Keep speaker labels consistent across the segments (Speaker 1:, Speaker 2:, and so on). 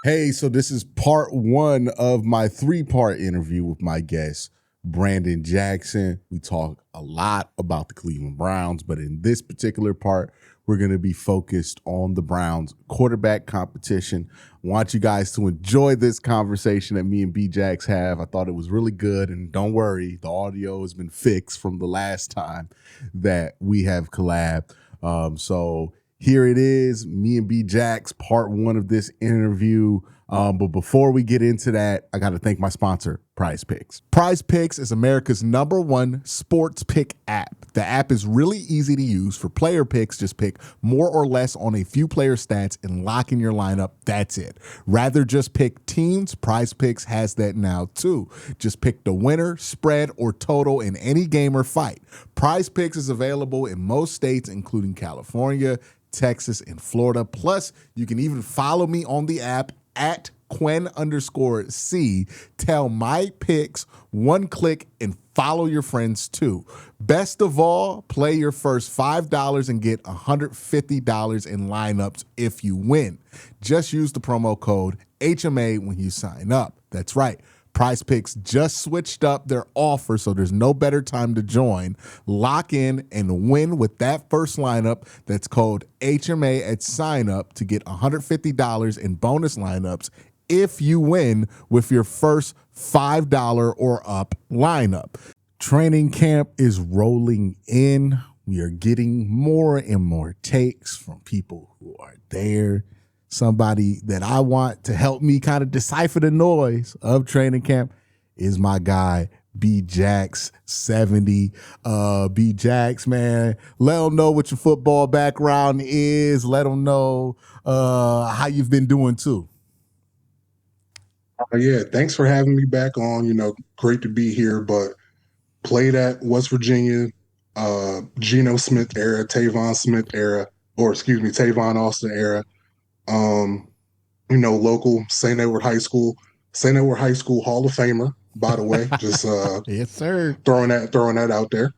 Speaker 1: Hey, so this is part one of my three-part interview with my guest, Brandon Jackson. We talk a lot about the Cleveland Browns, but in this particular part, we're going to be focused on the Browns quarterback competition. I want you guys to enjoy this conversation that me and B-Jax have. I thought it was really good, and don't worry, the audio has been fixed from the last time that we have collabed. So here it is, me and B-Jax, part one of this interview. But before we get into that, I got to thank my sponsor, PrizePicks. PrizePicks is America's #1 sports pick app. The app is really easy to use for player picks. Just pick more or less on a few player stats and lock in your lineup. That's it. Rather just pick teams, PrizePicks has that now too. Just pick the winner, spread, or total in any game or fight. PrizePicks is available in most states, including California, Texas, and Florida. Plus, you can even follow me on the app at Quen_C. Tell my picks, one click, and follow your friends too. Best of all, play your first $5 and get $150 in lineups if you win. Just use the promo code HMA when you sign up. That's right. PrizePicks just switched up their offer, so there's no better time to join. Lock in and win with that first lineup. That's code HMA at sign up to get $150 in bonus lineups if you win with your first $5 or up lineup. Training camp is rolling in. We are getting more and more takes from people who are there. Somebody that I want to help me kind of decipher the noise of training camp is my guy, B-Jax70. B-Jax, man, let them know what your football background is. Let them know how you've been doing too.
Speaker 2: Yeah, thanks for having me back on. Great to be here, but played at West Virginia, Geno Smith era, Tavon Smith era, or excuse me, Tavon Austin era. Local St. Edward High School, Hall of Famer, by the way. Just
Speaker 1: Yes, sir.
Speaker 2: throwing that out there.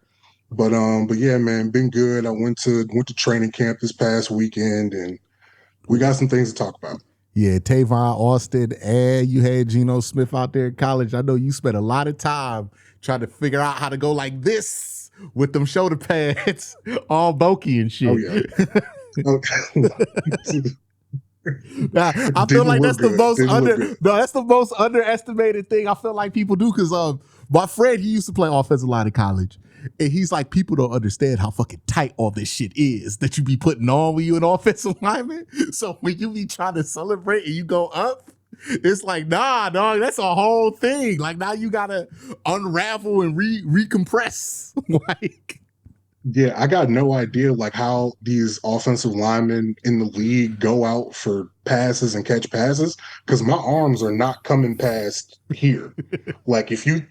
Speaker 2: But yeah, man, been good. I went to training camp this past weekend, and we got some things to talk about.
Speaker 1: Yeah, Tavon Austin, and you had Geno Smith out there in college. I know you spent a lot of time trying to figure out how to go like this with them shoulder pads, all bulky and shit.
Speaker 2: Oh yeah.
Speaker 1: I feel like that's the most underestimated thing I feel like people do, because my friend, he used to play offensive line in college, and he's like, people don't understand how fucking tight all this shit is that you be putting on when you an offensive lineman. So when you be trying to celebrate and you go up, it's like, nah, dog, that's a whole thing. Like, now you gotta unravel and recompress. Like,
Speaker 2: yeah, I got no idea like how these offensive linemen in the league go out for passes and catch passes, because my arms are not coming past here. Like if you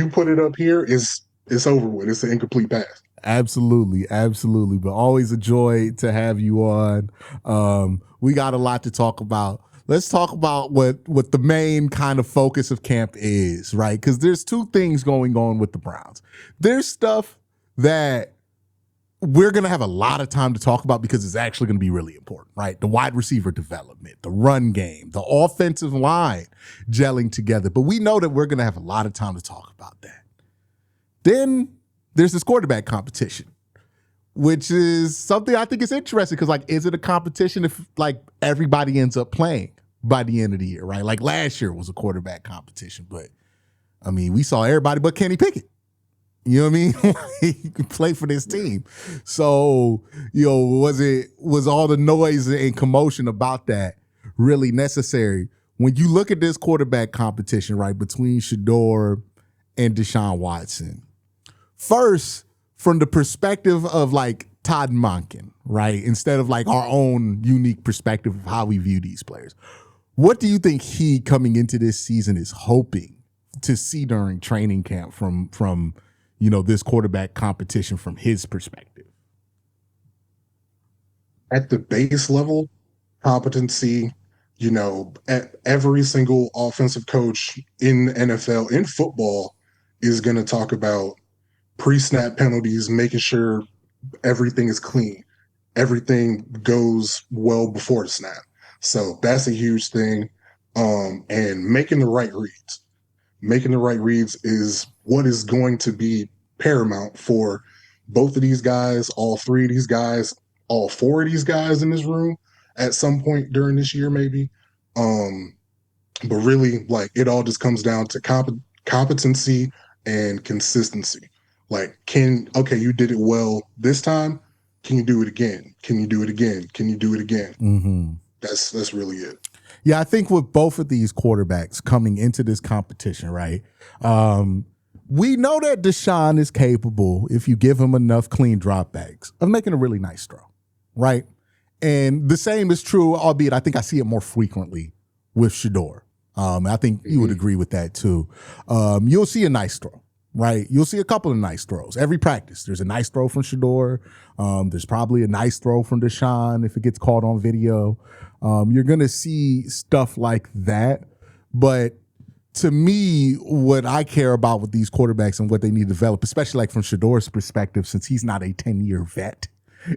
Speaker 2: put it up here, it's over with. It's an incomplete pass.
Speaker 1: Absolutely, absolutely. But always a joy to have you on. We got a lot to talk about. Let's talk about what the main kind of focus of camp is, right? Because there's two things going on with the Browns. There's stuff that we're going to have a lot of time to talk about because it's actually going to be really important, right? The wide receiver development, the run game, the offensive line gelling together. But we know that we're going to have a lot of time to talk about that. Then there's this quarterback competition, which is something I think is interesting because, like, is it a competition if, like, everybody ends up playing by the end of the year, right? Like last year was a quarterback competition, but, I mean, we saw everybody but Kenny Pickett. You know what I mean? He could play for this team. So, was all the noise and commotion about that really necessary? When you look at this quarterback competition, right, between Shador and Deshaun Watson, first, from the perspective of like Todd Monken, right, instead of like our own unique perspective of how we view these players, what do you think he coming into this season is hoping to see during training camp from this quarterback competition from his perspective?
Speaker 2: At the base level, competency, every single offensive coach in the NFL, in football, is going to talk about pre-snap penalties, making sure everything is clean, everything goes well before the snap. So that's a huge thing. and making the right reads. Making the right reads is what is going to be paramount for both of these guys, all three of these guys, all four of these guys in this room at some point during this year, maybe. Um, but really, like, it all just comes down to competency and consistency. Like, okay, you did it well this time. Can you do it again? Can you do it again? Can you do it again?
Speaker 1: Mm-hmm.
Speaker 2: That's really it.
Speaker 1: Yeah, I think with both of these quarterbacks coming into this competition, right? We know that Deshaun is capable, if you give him enough clean dropbacks, of making a really nice throw, right? And the same is true, albeit I think I see it more frequently with Shador. I think you would agree with that too. You'll see a nice throw, right? You'll see a couple of nice throws. Every practice, there's a nice throw from Shador. There's probably a nice throw from Deshaun if it gets caught on video. You're going to see stuff like that. But to me, what I care about with these quarterbacks and what they need to develop, especially like from Shador's perspective, since he's not a 10-year vet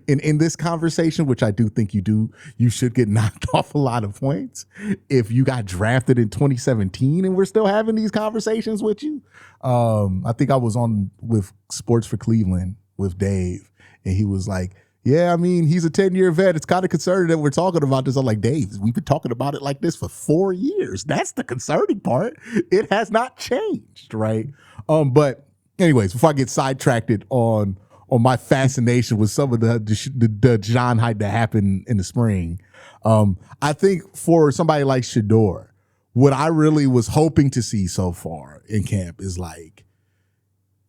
Speaker 1: in this conversation, which I do think you should get knocked off a lot of points if you got drafted in 2017 and we're still having these conversations with you. I think I was on with Sports for Cleveland with Dave, and he was like, yeah, I mean, he's a 10-year vet. It's kind of concerning that we're talking about this. I'm like, Dave, we've been talking about it like this for 4 years. That's the concerning part. It has not changed, right? But anyways, before I get sidetracked on my fascination with some of the John hype that happened in the spring, I think for somebody like Shador, what I really was hoping to see so far in camp is like,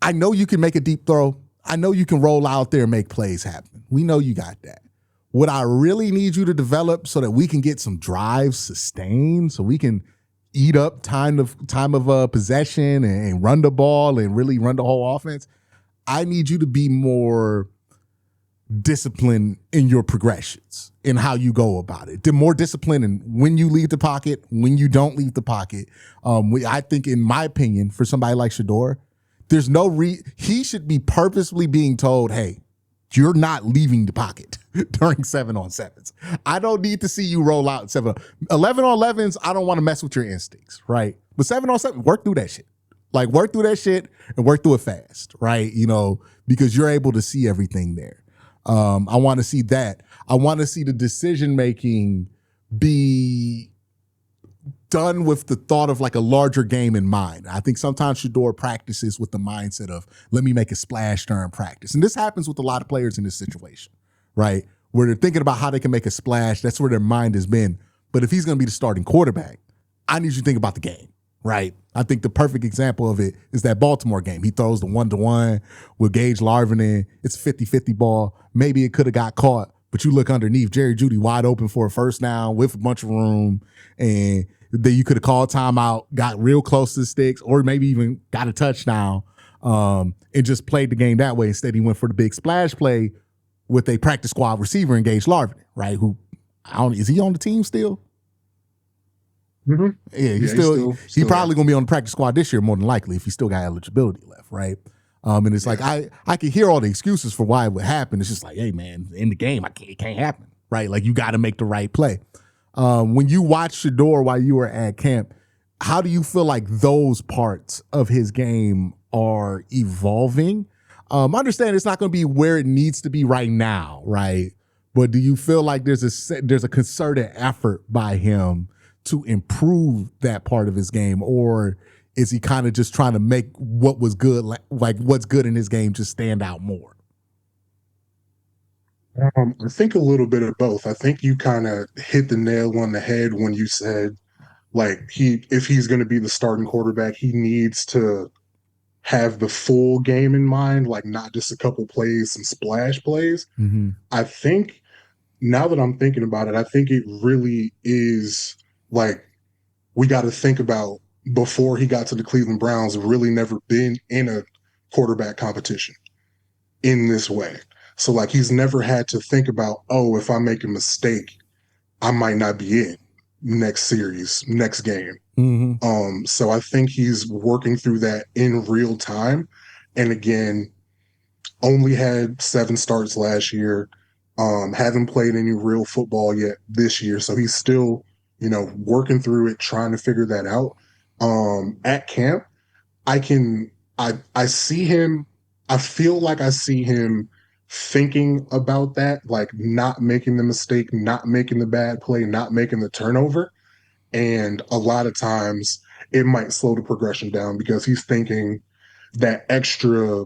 Speaker 1: I know you can make a deep throw. I know you can roll out there and make plays happen. We know you got that. What I really need you to develop so that we can get some drives sustained, so we can eat up time of possession and run the ball and really run the whole offense. I need you to be more disciplined in your progressions and how you go about it. The more disciplined in when you leave the pocket, when you don't leave the pocket. I think, in my opinion, for somebody like Shador, there's no he should be purposely being told, hey, you're not leaving the pocket during 7-on-7s. I don't need to see you roll out 11-on-11s. I don't want to mess with your instincts, right? But 7-on-7, work through that shit. Like, work through that shit and work through it fast, right? You know, because you're able to see everything there. I want to see that. I want to see the decision making be done with the thought of like a larger game in mind. I think sometimes Shador practices with the mindset of, let me make a splash during practice. And this happens with a lot of players in this situation, right? Where they're thinking about how they can make a splash. That's where their mind has been. But if he's going to be the starting quarterback, I need you to think about the game, right? I think the perfect example of it is that Baltimore game. He throws the 1-to-1 with Gage Larvin. It's a 50-50 ball. Maybe it could have got caught, but you look underneath, Jerry Jeudy wide open for a first down with a bunch of room, and that you could have called timeout, got real close to the sticks, or maybe even got a touchdown, and just played the game that way. Instead, he went for the big splash play with a practice squad receiver, Gage Larvin, right? Who, is he on the team still?
Speaker 2: Mm-hmm.
Speaker 1: Yeah, he's still probably going to be on the practice squad this year, more than likely, if he still got eligibility left, right? And it's like, I can hear all the excuses for why it would happen. It's just like, hey, man, in the game, it can't happen, right? Like, you got to make the right play. When you watch Shador while you were at camp, how do you feel like those parts of his game are evolving? I understand it's not going to be where it needs to be right now, right? But do you feel like there's a concerted effort by him to improve that part of his game, or is he kind of just trying to make what was good, like what's good in his game, just stand out more?
Speaker 2: I think a little bit of both. I think you kind of hit the nail on the head when you said, like, if he's going to be the starting quarterback, he needs to have the full game in mind, like not just a couple plays, some splash plays.
Speaker 1: Mm-hmm.
Speaker 2: I think, now that I'm thinking about it, I think it really is like, we got to think about, before he got to the Cleveland Browns, really never been in a quarterback competition in this way. So, like, he's never had to think about, oh, if I make a mistake, I might not be in next series, next game.
Speaker 1: Mm-hmm.
Speaker 2: So I think he's working through that in real time. And again, only had 7 starts last year. Haven't played any real football yet this year. So he's still working through it, trying to figure that out. At camp, I can I see him. I feel like I see him thinking about that, like not making the mistake, not making the bad play, not making the turnover. And a lot of times it might slow the progression down because he's thinking that extra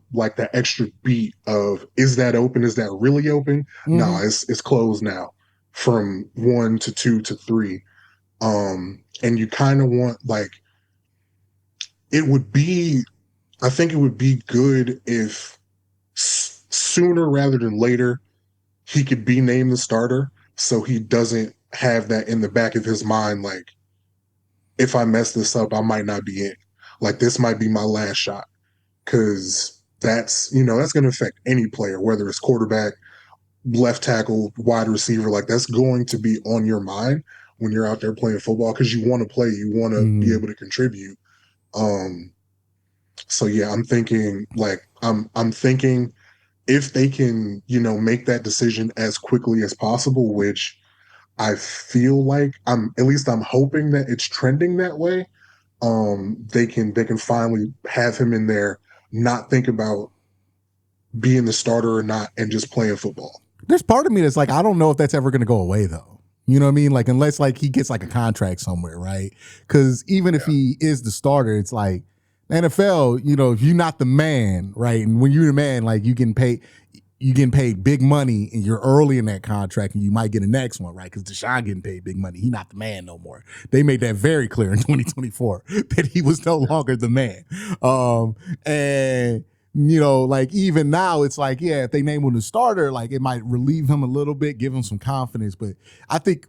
Speaker 2: beat of, is that open? Is that really open? No,
Speaker 1: Mm-hmm.
Speaker 2: it's closed now from 1 to 2 to 3. And you kind of want, like, it would be, I think it would be good if sooner rather than later he could be named the starter, so he doesn't have that in the back of his mind, like, if I mess this up, I might not be in. Like, this might be my last shot, because that's going to affect any player, whether it's quarterback, left tackle, wide receiver. Like, that's going to be on your mind when you're out there playing football, because you want to play, you want to be
Speaker 1: Mm-hmm.
Speaker 2: able to contribute. Um, so yeah, I'm thinking if they can, make that decision as quickly as possible, which I feel like I'm hoping that it's trending that way. They can finally have him in there, not think about being the starter or not, and just playing football.
Speaker 1: There's part of me that's like, I don't know if that's ever going to go away though. You know what I mean? Like, unless like he gets like a contract somewhere, right? Because even if
Speaker 2: Yeah.
Speaker 1: he is the starter, it's like NFL. If you're not the man, right? And when you're the man, like you getting paid big money, and you're early in that contract, and you might get a next one, right? Because Deshaun getting paid big money, he not the man no more. They made that very clear in 2024 that he was no longer the man. And like even now, it's like, yeah, if they name him the starter, like it might relieve him a little bit, give him some confidence. But I think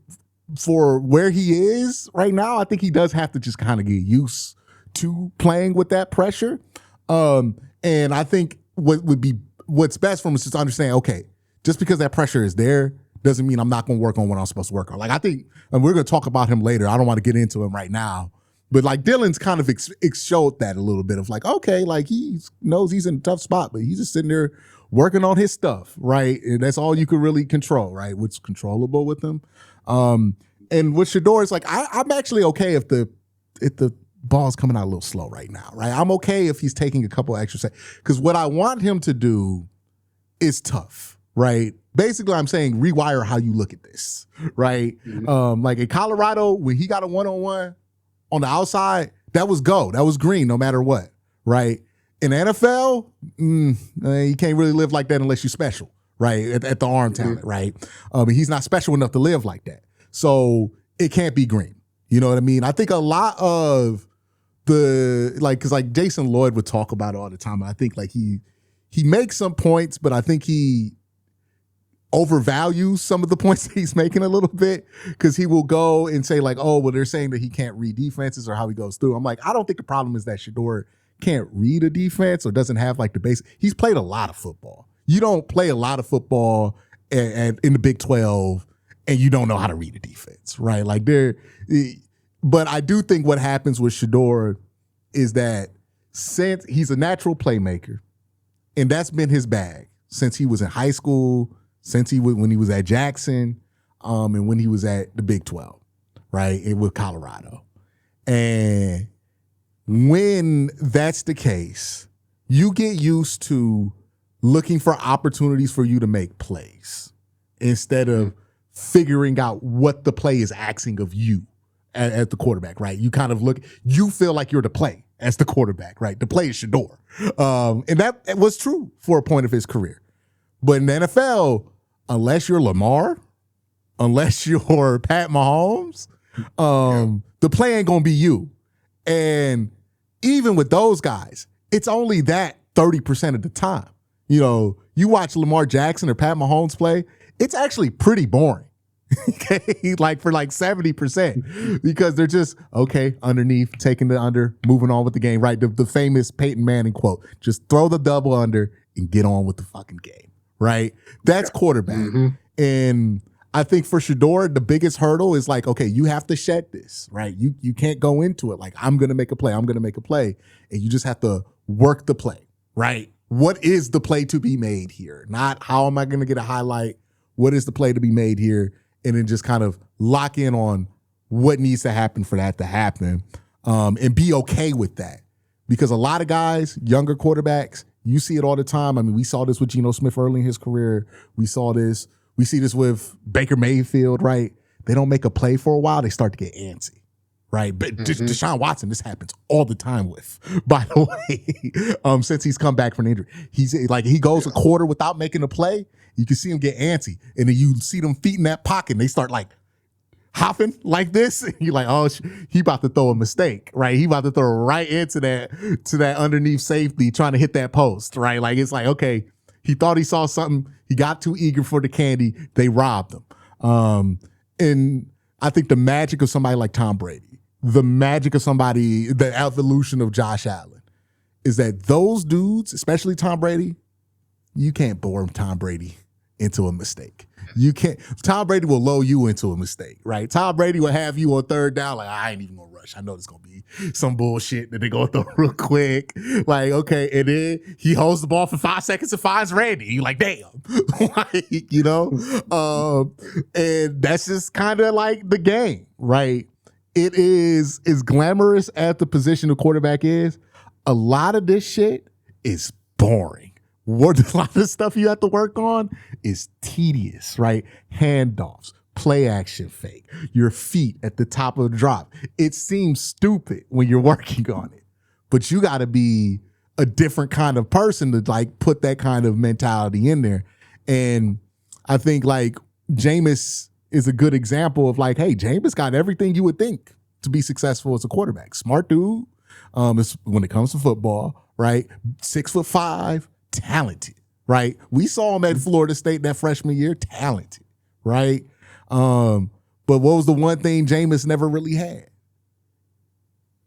Speaker 1: for where he is right now, I think he does have to just kind of get used to playing with that pressure. And I think what's best for him is just to understand, okay, just because that pressure is there doesn't mean I'm not going to work on what I'm supposed to work on. Like, I think, and we're going to talk about him later. I don't want to get into him right now. But like Dylan's kind of showed that a little bit of like, okay, like he knows he's in a tough spot, but he's just sitting there working on his stuff, right? And that's all you can really control, right? What's controllable with him. And with Shador, it's like I'm actually okay if the ball's coming out a little slow right now, right? I'm okay if he's taking a couple extra seconds, because what I want him to do is tough, right? Basically, I'm saying rewire how you look at this, right?
Speaker 2: Mm-hmm.
Speaker 1: Like in Colorado, when he got a one-on-one on the outside, that was go. That was green no matter what, right? In the NFL, you can't really live like that unless you're special, right? At the arm talent, right? And he's not special enough to live like that. So it can't be green. You know what I mean? I think a lot of because like Jason Lloyd would talk about it all the time. I think like he makes some points, but I think he overvalues some of the points that he's making a little bit, because he will go and say like, oh, well, they're saying that he can't read defenses or how he goes through. I'm like, I don't think the problem is that Shador can't read a defense or doesn't have like the basic. He's played a lot of football. You don't play a lot of football and in the Big 12 and you don't know how to read a defense, right? Like but I do think what happens with Shador is that since he's a natural playmaker, and that's been his bag since he was in high school, when he was at Jackson, and when he was at the Big 12, right? And with Colorado. And when that's the case, you get used to looking for opportunities for you to make plays instead of figuring out what the play is asking of you as the quarterback, right? You kind of you feel like you're the play as the quarterback, right? The play is Shador. And that was true for a point of his career. But in the NFL, unless you're Lamar, unless you're Pat Mahomes, the play ain't going to be you. And even with those guys, it's only that 30% of the time. You watch Lamar Jackson or Pat Mahomes play, it's actually pretty boring. Okay, like for like 70%, because they're just underneath, taking the under, moving on with the game, right? The famous Peyton Manning quote: "Just throw the double under and get on with the fucking game." Right? That's quarterback.
Speaker 2: Mm-hmm.
Speaker 1: And I think for Shador, the biggest hurdle is like, okay, you have to shed this, right? You can't go into it like, I'm gonna make a play, and you just have to work the play, right? What is the play to be made here? Not how am I gonna get a highlight? What is the play to be made here? And then just kind of lock in on what needs to happen for that to happen, and be okay with that. Because a lot of guys, younger quarterbacks, you see it all the time. I mean, we saw this with Geno Smith early in his career. We see this with Baker Mayfield, right? They don't make a play for a while, they start to get antsy, right? But Deshaun Watson, this happens all the time with, by the way, since he's come back from an injury. He's like, he goes a quarter without making a play, you can see him get antsy. And then you see them feet in that pocket, and they start like hopping like this. And you're like, oh, he about to throw a mistake, right? He about to throw right into that underneath safety, trying to hit that post, right? Like, it's like, okay, he thought he saw something. He got too eager for the candy. They robbed him. And I think the magic of somebody like Tom Brady, the magic of somebody, the evolution of Josh Allen, is that those dudes, especially Tom Brady, you can't bore Tom Brady into a mistake. You can't. Tom Brady will lull you into a mistake, right? Tom Brady will have you on third down, like, I ain't even gonna rush. I know there's gonna be some bullshit that they gonna throw real quick. Like, okay, and then he holds the ball for 5 seconds and finds Randy. You're like, damn, like, you know. And that's just kind of like the game, right? It is as glamorous as the position of quarterback is. A lot of this shit is boring. What a lot of stuff you have to work on is tedious, right? Handoffs, play action fake, your feet at the top of the drop. It seems stupid when you're working on it, but you got to be a different kind of person to like put that kind of mentality in there. And I think like Jameis is a good example of like, hey, Jameis got everything you would think to be successful as a quarterback. Smart dude, when it comes to football, right? 6'5", talented, right? We saw him at Florida State that freshman year, talented, right? But what was the one thing Jameis never really had?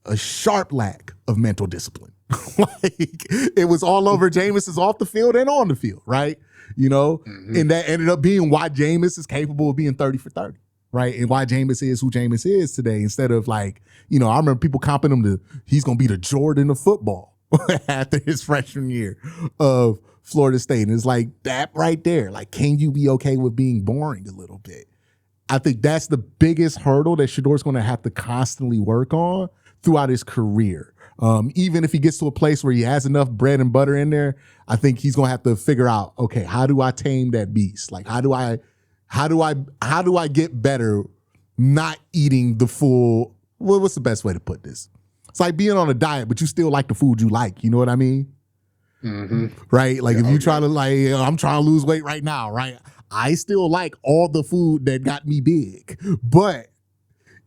Speaker 1: A sharp lack of mental discipline. Like, it was all over Jameis is off the field and on the field, right? You know, and that ended up being why Jameis is capable of being 30 for 30, right? And why Jameis is who Jameis is today, instead of like, you know, I remember people comping him to, he's going to be the Jordan of football after his freshman year of Florida State. And it's like that right there. Like, can you be okay with being boring a little bit? I think that's the biggest hurdle that Shador's going to have to constantly work on throughout his career. Even if he gets to a place where he has enough bread and butter in there, I think he's going to have to figure out, okay, how do I tame that beast? Like, how do I get better not eating the full, well, what's the best way to put this? It's like being on a diet, but you still like the food you like. You know what I mean? Right? Like, if you try to, like, I'm trying to lose weight right now, right? I still like all the food that got me big, but,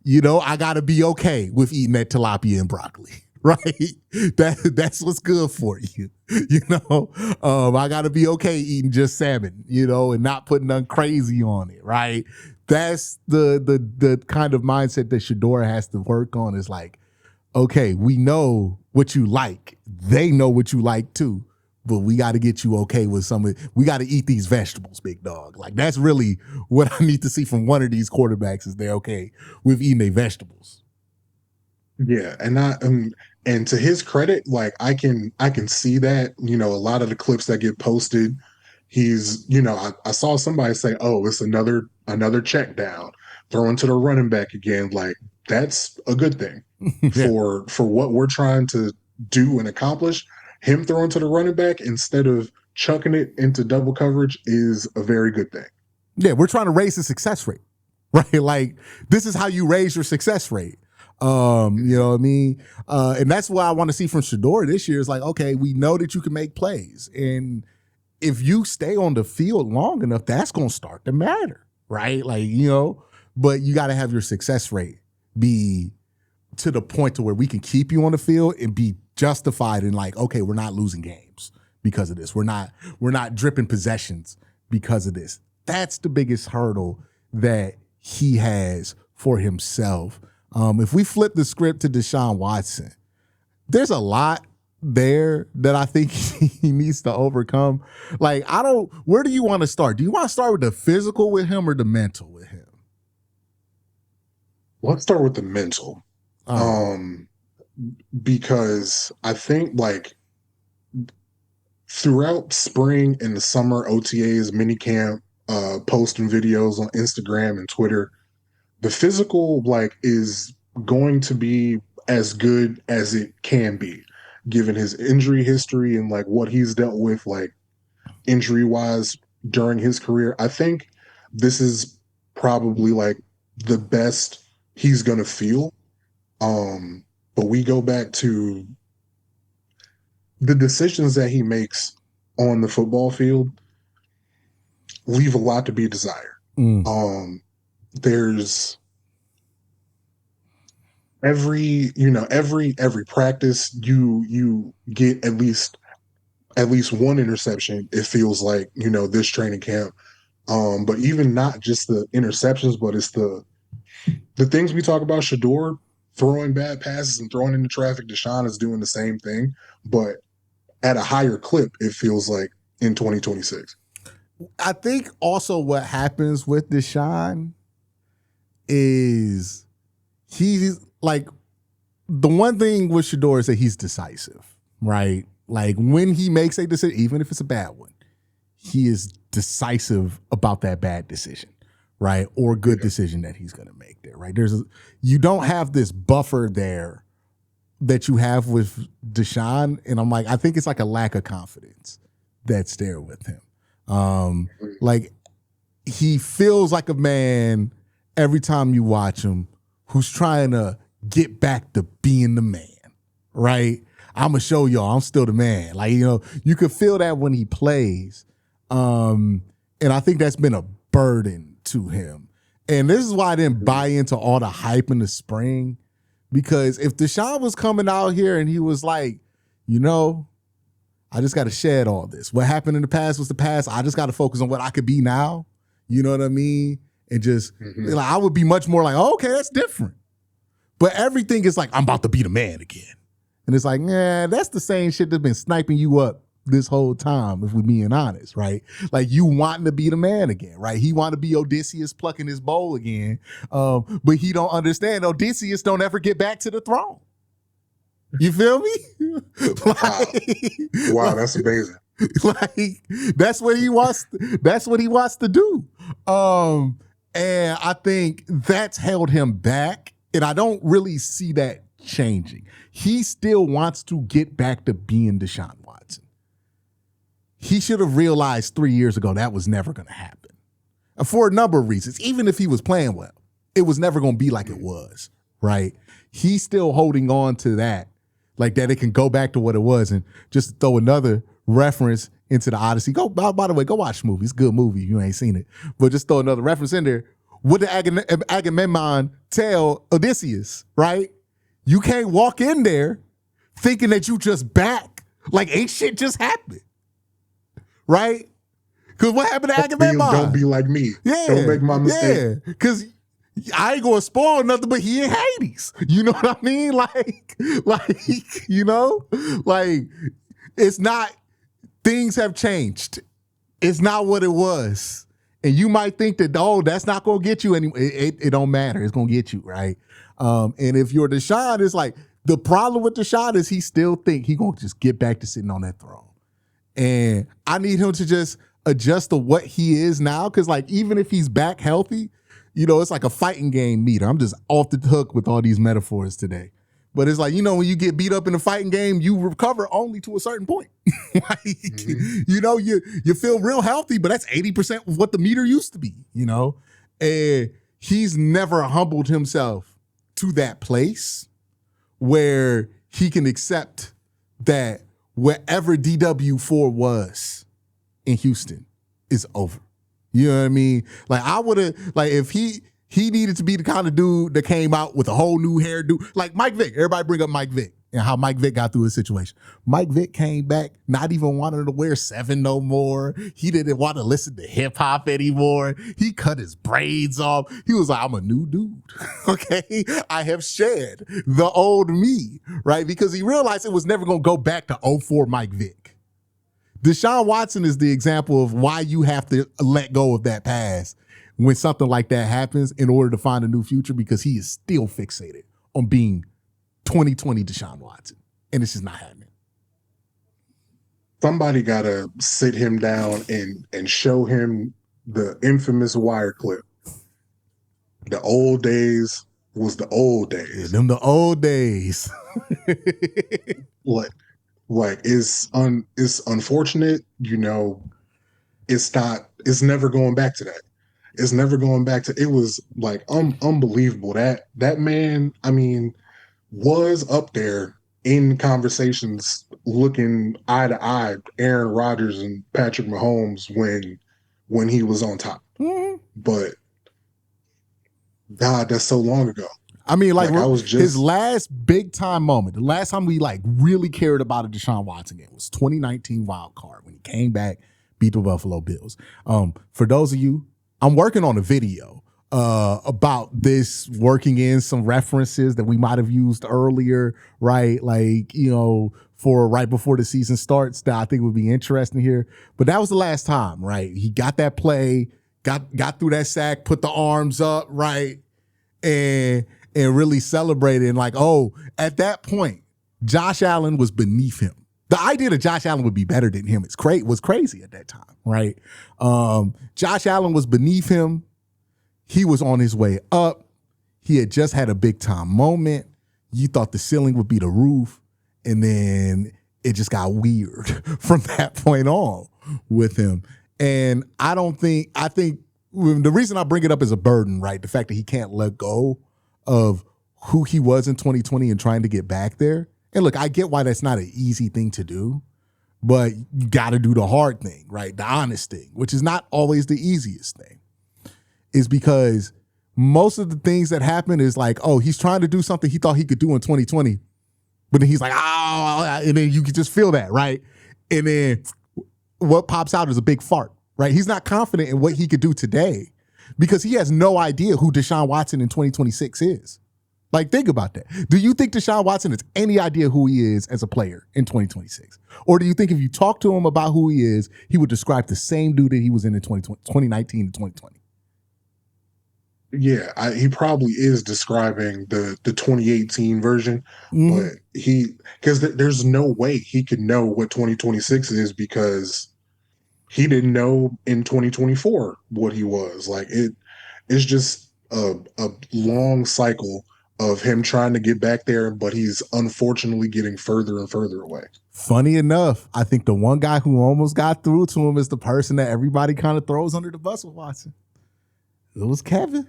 Speaker 1: you know, I got to be okay with eating that tilapia and broccoli, right? That's what's good for you. You know, I got to be okay eating just salmon, you know, and not putting nothing crazy on it, right? That's the kind of mindset that Shador has to work on, is like, okay, we know what you like. They know what you like too, but we got to get you okay with some of it. We got to eat these vegetables, big dog. Like, that's really what I need to see from one of these quarterbacks, is they're okay with eating their vegetables.
Speaker 2: Yeah, and to his credit, like, I can see that, you know, a lot of the clips that get posted, he's, you know, I saw somebody say, oh, it's another check down, throwing to the running back again. Like, that's a good thing for what we're trying to do and accomplish. Him throwing to the running back instead of chucking it into double coverage is a very good thing.
Speaker 1: Yeah, we're trying to raise the success rate, right? Like, this is how you raise your success rate. You know what I mean? And that's what I want to see from Shador this year, is like, okay, we know that you can make plays. And if you stay on the field long enough, that's going to start to matter, right? Like, you know, but you got to have your success rate be to the point to where we can keep you on the field and be justified in, like, okay, we're not losing games because of this. We're not dripping possessions because of this. That's the biggest hurdle that he has for himself. If we flip the script to Deshaun Watson, there's a lot there that I think he needs to overcome. Like, where do you want to start? Do you want to start with the physical with him or the mental with him?
Speaker 2: Let's start with the mental. Because I think, like, throughout spring and the summer OTAs, minicamp, posting videos on Instagram and Twitter, the physical like is going to be as good as it can be, given his injury history and like what he's dealt with, like injury wise during his career. I think this is probably like the best he's gonna feel. Um, but we go back to the decisions that he makes on the football field leave a lot to be desired.
Speaker 1: Mm.
Speaker 2: There's every practice you get at least one interception. It feels like this training camp. But even not just the interceptions, but it's the things we talk about. Shador throwing bad passes and throwing into traffic. Deshaun is doing the same thing, but at a higher clip. It feels like in 2026.
Speaker 1: I think also what happens with Deshaun is he's like, the one thing with Shador is that he's decisive, right? Like when he makes a decision, even if it's a bad one, he is decisive about that bad decision, right? Or good decision that he's going to make there, right? You don't have this buffer there that you have with Deshaun. And I'm like, I think it's like a lack of confidence that's there with him. Like he feels like a man every time you watch him who's trying to get back to being the man, right? I'm gonna show y'all I'm still the man. Like, you could feel that when he plays. And I think that's been a burden to him. And this is why I didn't buy into all the hype in the spring, because if Deshaun was coming out here and he was like, I just got to shed all this. What happened in the past was the past. I just got to focus on what I could be now. You know what I mean? And just, like, I would be much more like, oh, okay, that's different. But everything is like, I'm about to be the man again. And it's like, that's the same shit that's been sniping you up this whole time, if we're being honest, right? Like you wanting to be the man again, right? He want to be Odysseus plucking his bowl again. But he don't understand Odysseus don't ever get back to the throne. You feel me?
Speaker 2: Wow, that's amazing.
Speaker 1: Like that's what he wants to do. And I think that's held him back. And I don't really see that changing. He still wants to get back to being Deshaun Watson. He should have realized 3 years ago that was never going to happen. For a number of reasons. Even if he was playing well, it was never going to be like it was, right? He's still holding on to that, like that it can go back to what it was. And just to throw another reference into the Odyssey. By the way, go watch the movie. It's a good movie if you ain't seen it. But just throw another reference in there. What did Agamemnon tell Odysseus, right? You can't walk in there thinking that you just back. Like ain't shit just happened. Right? Because what happened to Agamemnon?
Speaker 2: Don't be like me.
Speaker 1: Yeah.
Speaker 2: Don't make my mistake.
Speaker 1: Yeah. Because I ain't going to spoil nothing, but he in Hades. You know what I mean? Like, it's not, things have changed. It's not what it was. And you might think that, that's not going to get you anymore. It don't matter. It's going to get you, right? And if you're Deshaun, it's like, the problem with Deshaun is he still think he going to just get back to sitting on that throne. And I need him to just adjust to what he is now. Because, like, even if he's back healthy, it's like a fighting game meter. I'm just off the hook with all these metaphors today. But it's like, when you get beat up in a fighting game, you recover only to a certain point. You feel real healthy, but that's 80% of what the meter used to be, And he's never humbled himself to that place where he can accept that wherever DW4 was in Houston is over. You know what I mean? Like I would have, like if he needed to be the kind of dude that came out with a whole new hairdo, like Mike Vick. Everybody bring up Mike Vick and how Mike Vick got through his situation. Mike Vick came back not even wanting to wear 7 no more. He didn't want to listen to hip hop anymore. He cut his braids off. He was like, I'm a new dude. Okay. I have shed the old me, right? Because he realized it was never going to go back to 04 Mike Vick. Deshaun Watson is the example of why you have to let go of that past when something like that happens in order to find a new future, because he is still fixated on being 2020 Deshaun Watson. And it's just not happening.
Speaker 2: Somebody got to sit him down and show him the infamous wire clip The old days was the old
Speaker 1: Yeah,
Speaker 2: days.
Speaker 1: them the old days.
Speaker 2: Like, it's unfortunate, it's never going back to that. It's never going back to it was like unbelievable. That man, I mean, was up there in conversations looking eye to eye, Aaron Rodgers and Patrick Mahomes when he was on top.
Speaker 1: Mhm.
Speaker 2: But God, that's so long ago.
Speaker 1: I mean, like
Speaker 2: Like I was
Speaker 1: his
Speaker 2: just
Speaker 1: last big time moment, the last time we like really cared about a Deshaun Watson game was 2019 wild card when he came back, beat the Buffalo Bills. For those of you, I'm working on a video about this, working in some references that we might have used earlier, right? Like, for right before the season starts that I think would be interesting here. But that was the last time, right? He got that play, got through that sack, put the arms up, right? And really celebrated. And like, oh, at that point, Josh Allen was beneath him. The idea that Josh Allen would be better than him was crazy at that time, right? Josh Allen was beneath him. He was on his way up. He had just had a big time moment. You thought the ceiling would be the roof. And then it just got weird from that point on with him. And I think the reason I bring it up as a burden, right? The fact that he can't let go of who he was in 2020 and trying to get back there. And look, I get why that's not an easy thing to do, but you got to do the hard thing, right? The honest thing, which is not always the easiest thing, is because most of the things that happen is like, oh, he's trying to do something he thought he could do in 2020, but then he's like, oh, and then you can just feel that, right? And then what pops out is a big fart, right? He's not confident in what he could do today because he has no idea who Deshaun Watson in 2026 is. Like, think about that. Do you think Deshaun Watson has any idea who he is as a player in 2026? Or do you think if you talk to him about who he is, he would describe the same dude that he was in 2019 to 2020?
Speaker 2: Yeah, he probably is describing the 2018 version,
Speaker 1: Mm-hmm.
Speaker 2: but because there's no way he could know what 2026 is because he didn't know in 2024 what he was. Like it's just a long cycle of him trying to get back there, but he's unfortunately getting further and further away.
Speaker 1: Funny enough, I think the one guy who almost got through to him is the person that everybody kind of throws under the bus with Watson. It was Kevin.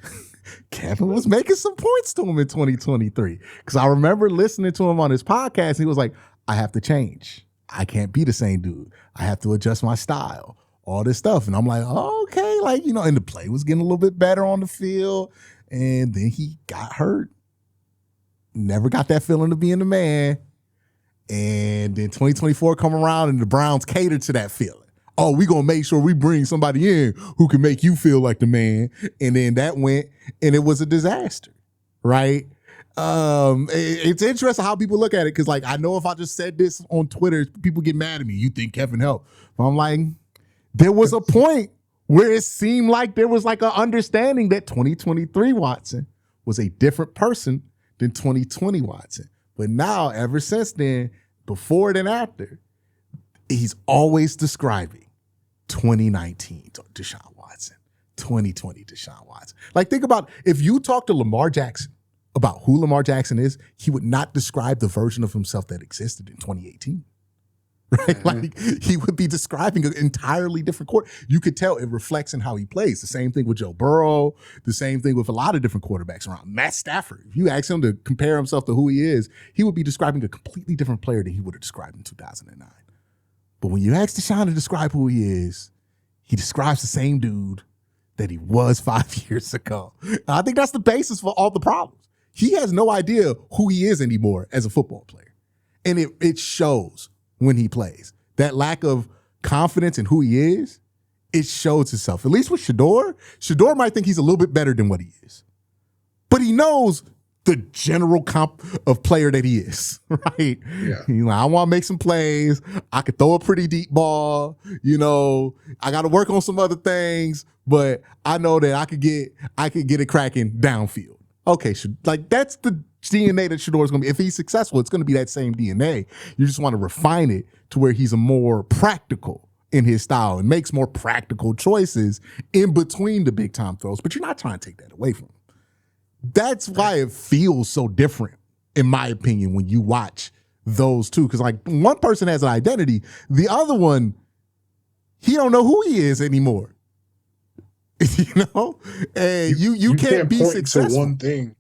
Speaker 1: Kevin was making some points to him in 2023. Because I remember listening to him on his podcast. And he was like, I have to change. I can't be the same dude. I have to adjust my style. All this stuff. And I'm like, oh, okay. Like, and the play was getting a little bit better on the field. And then he got hurt. Never got that feeling of being the man. And then 2024 come around and the Browns catered to that feeling. Oh, we gonna make sure we bring somebody in who can make you feel like the man. And then that went, and it was a disaster, right? It's interesting how people look at it, because like I know if I just said this on Twitter, people get mad at me. You think Kevin helped? But I'm like, there was a point where it seemed like there was like an understanding that 2023 Watson was a different person than 2020 Watson. But now, ever since then, before and after, he's always describing 2019 Deshaun Watson, 2020 Deshaun Watson. Like, think about if you talk to Lamar Jackson about who Lamar Jackson is, he would not describe the version of himself that existed in 2018. Right? Mm-hmm. Like, he would be describing an entirely different court. You could tell it reflects in how he plays. The same thing with Joe Burrow, the same thing with a lot of different quarterbacks around. Matt Stafford, if you ask him to compare himself to who he is, he would be describing a completely different player than he would have described in 2009. But when you ask Deshaun to describe who he is, he describes the same dude that he was 5 years ago. And I think that's the basis for all the problems. He has no idea who he is anymore as a football player. And it shows when he plays. That lack of confidence in who he is, it shows itself. At least with Shador. Shador might think he's a little bit better than what he is. But he knows the general comp of player that he is, right? Yeah. I want to make some plays. I could throw a pretty deep ball. I got to work on some other things, but I know that I could get it cracking downfield. Okay, like that's the DNA that Shador is going to be. If he's successful, it's going to be that same DNA. You just want to refine it to where he's a more practical in his style and makes more practical choices in between the big time throws, but you're not trying to take that away from him. That's why it feels so different, in my opinion, when you watch those two. Because like one person has an identity, the other one, he don't know who he is anymore. You know, and you can't be
Speaker 2: point
Speaker 1: successful.
Speaker 2: To one thing.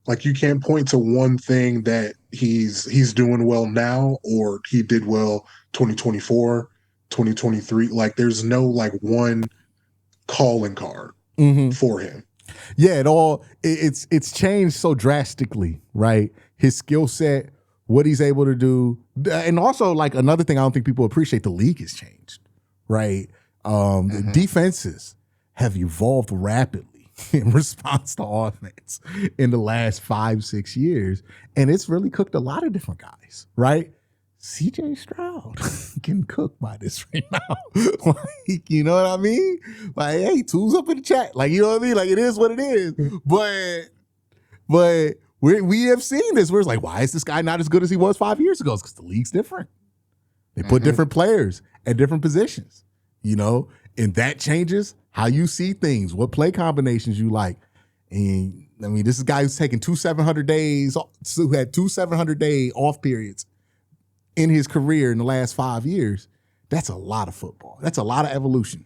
Speaker 2: Like you can't point to one thing that he's doing well now or he did well 2024, 2023. Like there's no like one calling card for him.
Speaker 1: Yeah, it's changed so drastically, right? His skill set, what he's able to do, and also like another thing I don't think people appreciate, the league has changed, right? The defenses have evolved rapidly in response to offense in the last 5-6 years, and it's really cooked a lot of different guys, right? CJ Stroud getting cooked by this right now. Like, you know what I mean? Like, hey, tools up in the chat. Like, you know what I mean? Like, it is what it is. But we have seen this where it's like, why is this guy not as good as he was 5 years ago? It's because the league's different. They put different players at different positions, you know? And that changes how you see things, what play combinations you like. And I mean, this is a guy who's taken 2 700 days, who had 2 700-day off periods in his career in the last 5 years. That's a lot of football. That's a lot of evolution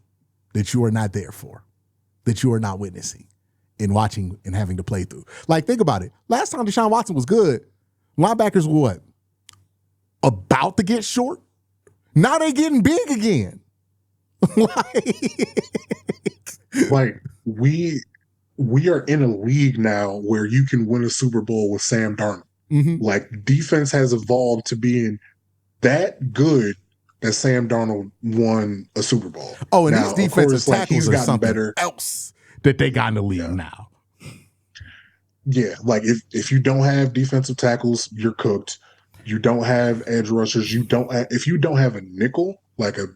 Speaker 1: that you are not there for, that you are not witnessing and watching and having to play through. Like, think about it. Last time Deshaun Watson was good, linebackers were what? About to get short? Now they getting big again.
Speaker 2: Like we are in a league now where you can win a Super Bowl with Sam Darnold. Like defense has evolved to being that good that Sam Darnold won a Super Bowl.
Speaker 1: Oh, and now, these defensive tackles are something
Speaker 2: better
Speaker 1: else that they got in the league now.
Speaker 2: Yeah, like if you don't have defensive tackles, you're cooked. You don't have edge rushers. If you don't have a nickel, like a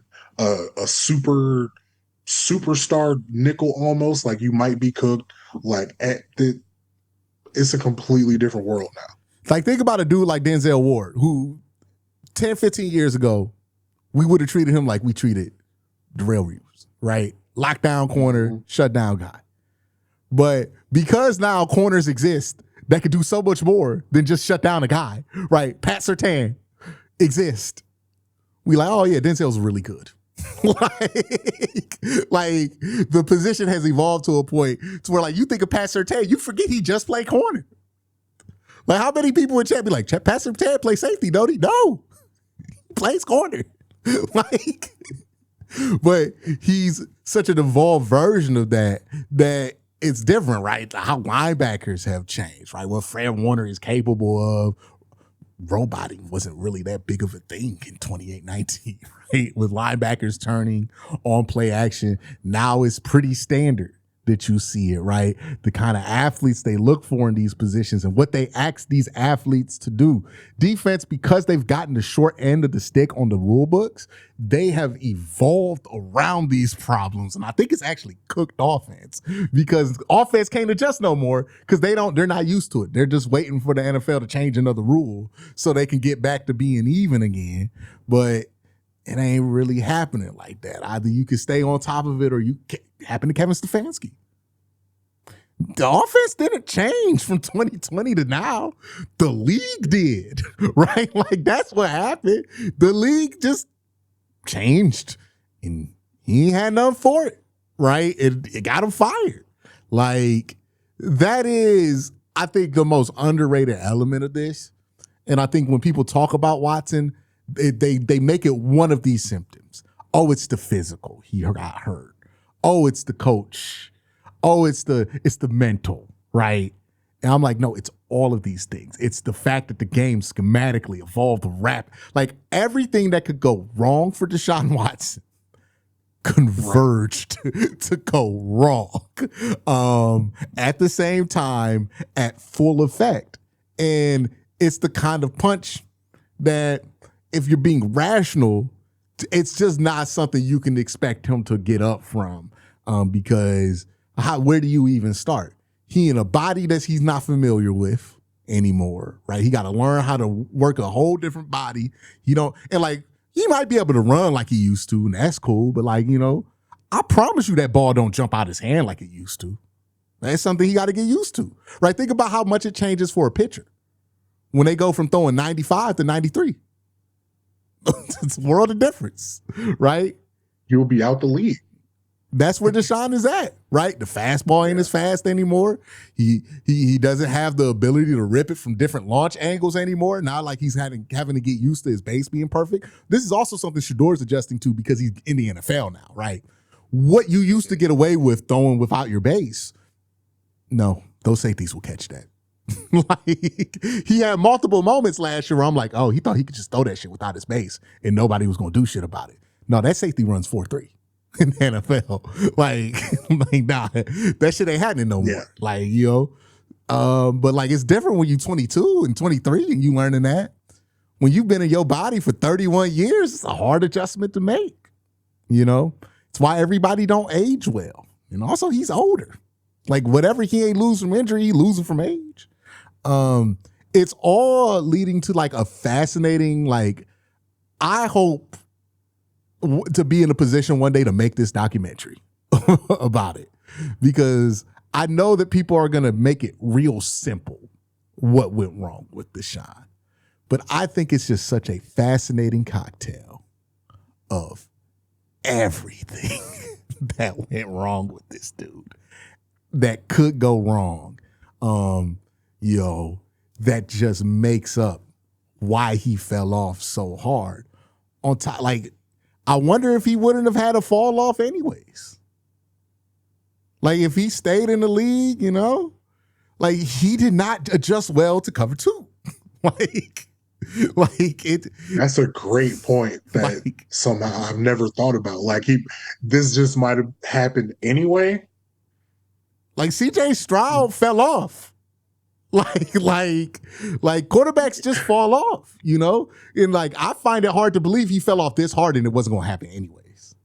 Speaker 2: superstar nickel almost, like you might be cooked. Like it's a completely different world now.
Speaker 1: Like think about a dude like Denzel Ward, who 10, 15 years ago, we would have treated him like we treated Darrell Reeves, right? Lockdown corner, shutdown guy. But because now corners exist that could do so much more than just shut down a guy, right? Pat Surtain exists. We like, oh yeah, Denzel's really good. like the position has evolved to a point to where like you think of Pat Surtain, you forget he just played corner. Like how many people in chat be like, Pat Surtain play safety, don't he? No, he plays corner. Like, but he's such an evolved version of that it's different, right? How linebackers have changed, right? What Fred Warner is capable of. Roboting wasn't really that big of a thing in 28-19, right? With linebackers turning on play action, now it's pretty standard that you see it, right? The kind of athletes they look for in these positions and what they ask these athletes to do. Defense, because they've gotten the short end of the stick on the rule books, they have evolved around these problems. And I think it's actually cooked offense because offense can't adjust no more because they're not used to it. They're just waiting for the NFL to change another rule so they can get back to being even again. But it ain't really happening like that. Either you can stay on top of it or you happen to Kevin Stefanski. The offense didn't change from 2020 to now. The league did, right? Like that's what happened. The league just changed and he ain't had nothing for it, right? It got him fired. Like that is, I think, the most underrated element of this. And I think when people talk about Watson, they make it one of these symptoms. Oh, it's the physical. He got hurt. Oh, it's the coach. Oh, it's the mental, right? And I'm like, no, it's all of these things. It's the fact that the game schematically evolved like everything that could go wrong for Deshaun Watson converged to go wrong at the same time at full effect. And it's the kind of punch that if you're being rational, it's just not something you can expect him to get up from because where do you even start? He in a body that he's not familiar with anymore, right? He got to learn how to work a whole different body. And like, he might be able to run like he used to, and that's cool. But like, I promise you that ball don't jump out his hand like it used to. That's something he got to get used to, right? Think about how much it changes for a pitcher when they go from throwing 95 to 93. It's a world of difference, right?
Speaker 2: You'll be out the league.
Speaker 1: That's where Deshaun is at, right? The fastball ain't as fast anymore. He doesn't have the ability to rip it from different launch angles anymore. Not like he's having to get used to his base being perfect. This is also something Shador's adjusting to because he's in the NFL now, right? What you used to get away with throwing without your base, no, those safeties will catch that. Like, he had multiple moments last year where I'm like, oh, he thought he could just throw that shit without his base and nobody was going to do shit about it. No, that safety runs 4.3 in the NFL. Like nah, that shit ain't happening no more.
Speaker 2: Yeah.
Speaker 1: Like, but like it's different when you're 22 and 23 and you learning that. When you've been in your body for 31 years, it's a hard adjustment to make. It's why everybody don't age well. And also he's older. Like whatever he ain't lose from injury, he losing from age. It's all leading to like a fascinating, like, I hope to be in a position one day to make this documentary about it, because I know that people are going to make it real simple what went wrong with Deshaun. But I think it's just such a fascinating cocktail of everything that went wrong with this dude that could go wrong. That just makes up why he fell off so hard. On top, like, I wonder if he wouldn't have had a fall off anyways. Like, if he stayed in the league, like, he did not adjust well to cover two.
Speaker 2: That's a great point that somehow I've never thought about. Like, this just might have happened anyway.
Speaker 1: Like, CJ Stroud fell off. Like quarterbacks just fall off, And like, I find it hard to believe he fell off this hard and it wasn't going to happen anyways.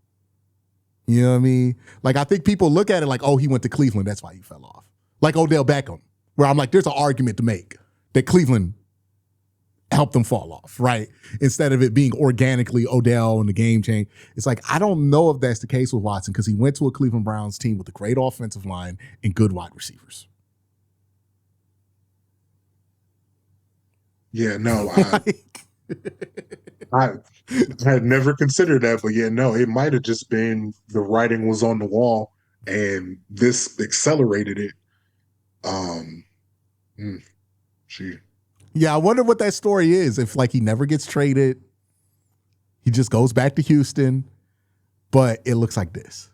Speaker 1: You know what I mean? Like, I think people look at it like, oh, he went to Cleveland, that's why he fell off. Like Odell Beckham, where I'm like, there's an argument to make that Cleveland helped him fall off, right? Instead of it being organically Odell and the game change. It's like, I don't know if that's the case with Watson because he went to a Cleveland Browns team with a great offensive line and good wide receivers.
Speaker 2: Yeah, no, I had never considered that, but yeah, no, it might have just been the writing was on the wall and this accelerated it.
Speaker 1: Yeah, I wonder what that story is. If like he never gets traded, he just goes back to Houston, but it looks like this.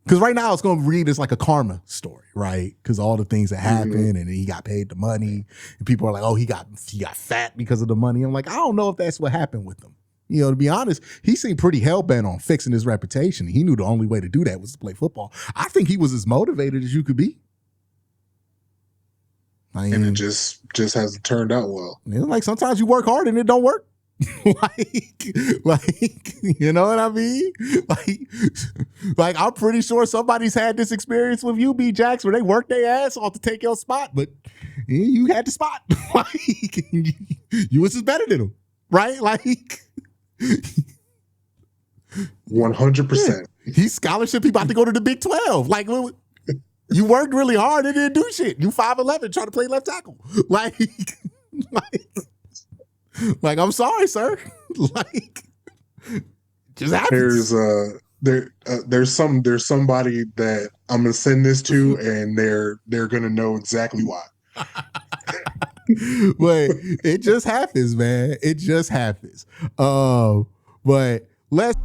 Speaker 1: Because right now it's going to read as like a karma story, right? Because all the things that happened and he got paid the money and people are like, oh, he got fat because of the money. I'm like, I don't know if that's what happened with him. To be honest, he seemed pretty hell-bent on fixing his reputation. He knew the only way to do that was to play football. I think he was as motivated as you could be.
Speaker 2: And it just hasn't turned out well.
Speaker 1: Like sometimes you work hard and it don't work. like, you know what I mean? Like I'm pretty sure somebody's had this experience with you, B. Jax, where they worked their ass off to take your spot, but you had the spot. Like, you was just better than them, right? Like
Speaker 2: 100%.
Speaker 1: He's scholarship. He about to go to the Big 12. Like, you worked really hard and didn't do shit. You 5'11", trying to play left tackle. Like, I'm sorry, sir. Like, just happens.
Speaker 2: There's somebody that I'm gonna send this to, and they're gonna know exactly why.
Speaker 1: But it just happens, man. It just happens. But let's.